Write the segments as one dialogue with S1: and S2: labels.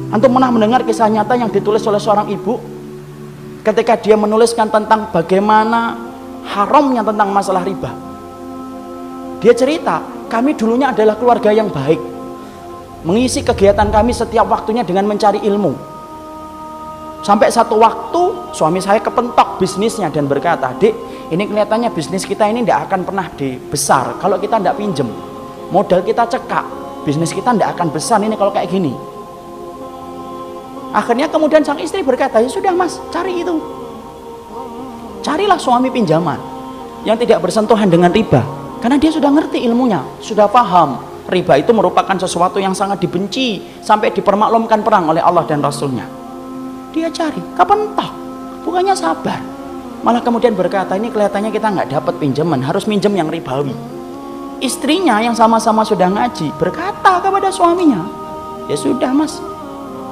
S1: Antum pernah mendengar kisah nyata yang ditulis oleh seorang ibu ketika dia menuliskan tentang bagaimana haramnya tentang masalah riba. Dia cerita, kami dulunya adalah keluarga yang baik, mengisi kegiatan kami setiap waktunya dengan mencari ilmu. Sampai satu waktu suami saya kepentok bisnisnya dan berkata, "Dek, ini kelihatannya bisnis kita ini tidak akan pernah besar kalau kita tidak pinjem. Modal kita cekak, bisnis kita tidak akan besar ini kalau kayak gini." Akhirnya kemudian sang istri berkata, "Ya sudah mas, cari itu. Carilah suami pinjaman yang tidak bersentuhan dengan riba." Karena dia sudah ngerti ilmunya, sudah paham riba itu merupakan sesuatu yang sangat dibenci sampai dipermaklumkan perang oleh Allah dan Rasulnya. Dia cari, kapan toh? Bukannya sabar, malah kemudian berkata, ini kelihatannya kita nggak dapat pinjaman, harus minjem yang ribawi. Istrinya yang sama-sama sudah ngaji berkata kepada suaminya, "Ya sudah mas,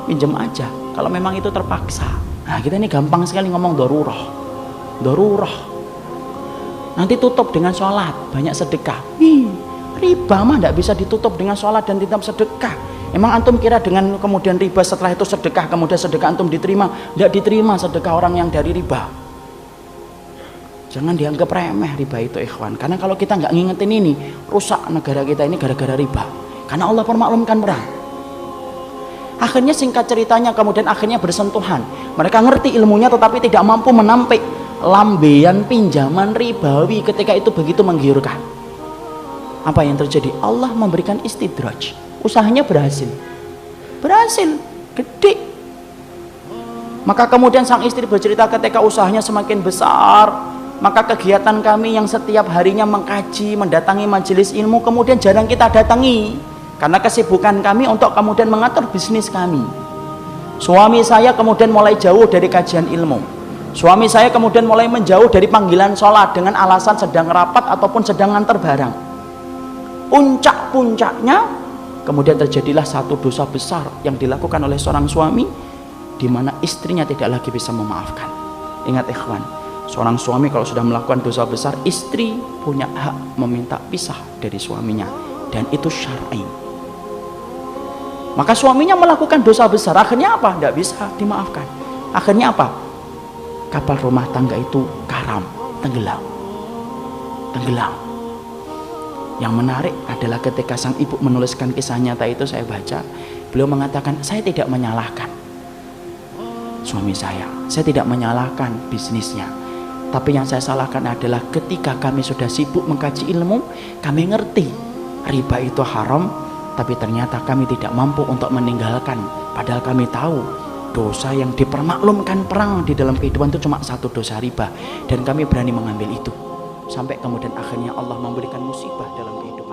S1: pinjam aja kalau memang itu terpaksa." Nah kita ini gampang sekali ngomong dorurah. Nanti tutup dengan sholat, banyak sedekah. Riba mah tidak bisa ditutup dengan sholat dan tidak sedekah. Emang antum kira dengan kemudian riba setelah itu sedekah, kemudian sedekah antum diterima? Tidak diterima sedekah orang yang dari riba. Jangan dianggap remeh riba itu ikhwan. Karena kalau kita nggak ngingetin ini, rusak negara kita ini gara-gara riba. Karena Allah permaklumkan perang. Akhirnya singkat ceritanya kemudian akhirnya bersentuhan. Mereka ngerti ilmunya tetapi tidak mampu menampik lambean pinjaman ribawi ketika itu begitu menggiurkan. Apa yang terjadi? Allah memberikan istidraj. Usahanya berhasil, gede. Maka kemudian sang istri bercerita ketika usahanya semakin besar, maka kegiatan kami yang setiap harinya mengkaji, mendatangi majelis ilmu kemudian jarang kita datangi karena kesibukan kami untuk kemudian mengatur bisnis kami. Suami saya kemudian mulai jauh dari kajian ilmu. Suami saya kemudian mulai menjauh dari panggilan sholat dengan alasan sedang rapat ataupun sedang nganter barang. Puncak-puncaknya kemudian terjadilah satu dosa besar yang dilakukan oleh seorang suami di mana istrinya tidak lagi bisa memaafkan. Ingat ikhwan, seorang suami kalau sudah melakukan dosa besar, istri punya hak meminta pisah dari suaminya dan itu syar'i. Maka suaminya melakukan dosa besar, akhirnya apa? Tidak bisa dimaafkan. Akhirnya apa? Kapal rumah tangga itu karam, tenggelam. Yang menarik adalah ketika sang ibu menuliskan kisah nyata itu, saya baca, beliau mengatakan, saya tidak menyalahkan suami saya tidak menyalahkan bisnisnya, tapi yang saya salahkan adalah ketika kami sudah sibuk mengkaji ilmu, kami ngerti riba itu haram, tapi ternyata kami tidak mampu untuk meninggalkan, padahal kami tahu dosa yang dipermaklumkan perang di dalam kehidupan itu cuma satu dosa riba, dan kami berani mengambil itu. Sampai kemudian akhirnya Allah memberikan musibah dalam kehidupan.